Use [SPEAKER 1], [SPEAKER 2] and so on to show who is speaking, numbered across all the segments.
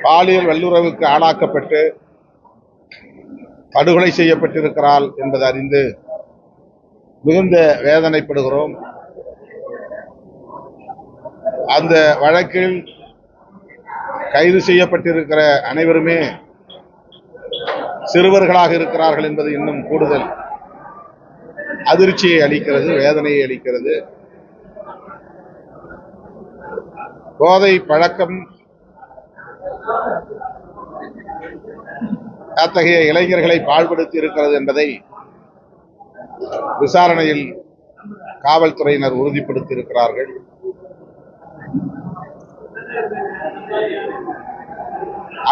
[SPEAKER 1] பாலியல் வல்லுறவுக்கு ஆளாக்கப்பட்டு படுகொலை செய்யப்பட்டிருக்கிறாள் என்பதை அறிந்து மிகுந்த வேதனைப்படுகிறோம். அந்த வழக்கில் கைது செய்யப்பட்டிருக்கிற அனைவருமே சிறுவர்களாக இருக்கிறார்கள் என்பது இன்னும் கூடுதல் அதிர்ச்சியை அளிக்கிறது, வேதனையை அளிக்கிறது. போதை பழக்கம் அத்தகைய இளைஞர்களை பாழ்படுத்தி இருக்கிறது என்பதை விசாரணையில் காவல்துறையினர் உறுதிப்படுத்தி இருக்கிறார்கள்.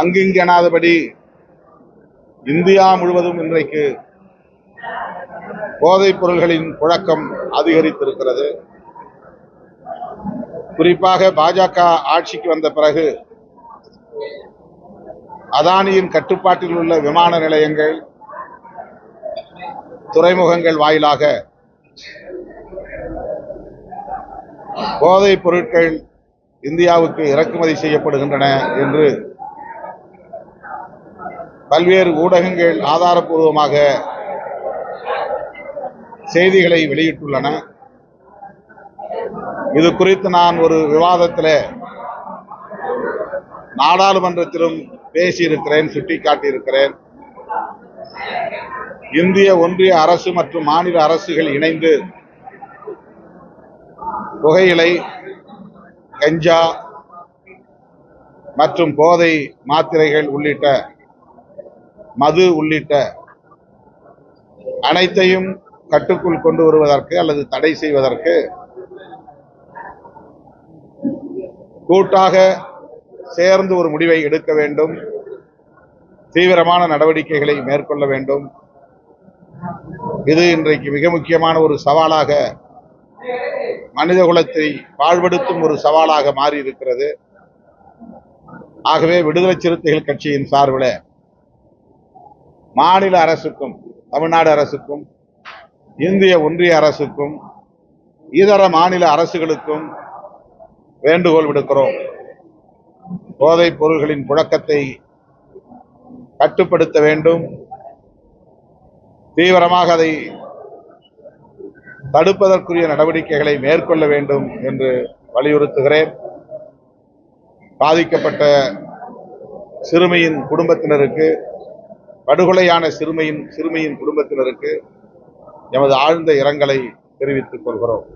[SPEAKER 1] அங்கிங்கெனாதபடி இந்தியா முழுவதும் இன்றைக்கு போதைப் பொருள்களின் புழக்கம் அதிகரித்திருக்கிறது. குறிப்பாக பாஜக ஆட்சிக்கு வந்த பிறகு அதானியின் கட்டுப்பாட்டில் உள்ள விமான நிலையங்கள், துறைமுகங்கள் வாயிலாக போதைப் பொருட்கள் இந்தியாவுக்கு இறக்குமதி செய்யப்படுகின்றன என்று பல்வேறு ஊடகங்கள் ஆதாரப்பூர்வமாக செய்திகளை வெளியிட்டுள்ளன. இது குறித்து நான் ஒரு விவாதத்தில் நாடாளுமன்றத்திலும் பேசியிருக்கிறேன், சுட்டிக்காட்டியிருக்கிறேன். இந்திய ஒன்றிய அரசு மற்றும் மாநில அரசுகள் இணைந்து புகையிலை, கஞ்சா மற்றும் போதை மாத்திரைகள் உள்ளிட்ட மது உள்ளிட்ட அனைத்தையும் கட்டுக்குள் கொண்டு வருவதற்கு அல்லது தடை செய்வதற்கு கூட்டாக சேர்ந்து ஒரு முடிவை எடுக்க வேண்டும், தீவிரமான நடவடிக்கைகளை மேற்கொள்ள வேண்டும். இது இன்றைக்கு மிக முக்கியமான ஒரு சவாலாக, மனித குலத்தை பாழ்படுத்தும் ஒரு சவாலாக மாறி இருக்கிறது. ஆகவே விடுதலை சிறுத்தைகள் கட்சியின் சார்பில் மாநில அரசுக்கும், தமிழ்நாடு அரசுக்கும், இந்திய ஒன்றிய அரசுக்கும், இதர மாநில அரசுகளுக்கும் வேண்டுகோள் விடுக்கிறோம். போதைப் பொருள்களின் புழக்கத்தை கட்டுப்படுத்த வேண்டும், தீவிரமாக அதை தடுப்பதற்குரிய நடவடிக்கைகளை மேற்கொள்ள வேண்டும் என்று வலியுறுத்துகிறேன். பாதிக்கப்பட்ட சிறுமியின் குடும்பத்தினருக்கு, படுகொலையான சிறுமியின் குடும்பத்தினருக்கு எமது ஆழ்ந்த இரங்கலை தெரிவித்துக் கொள்கிறோம்.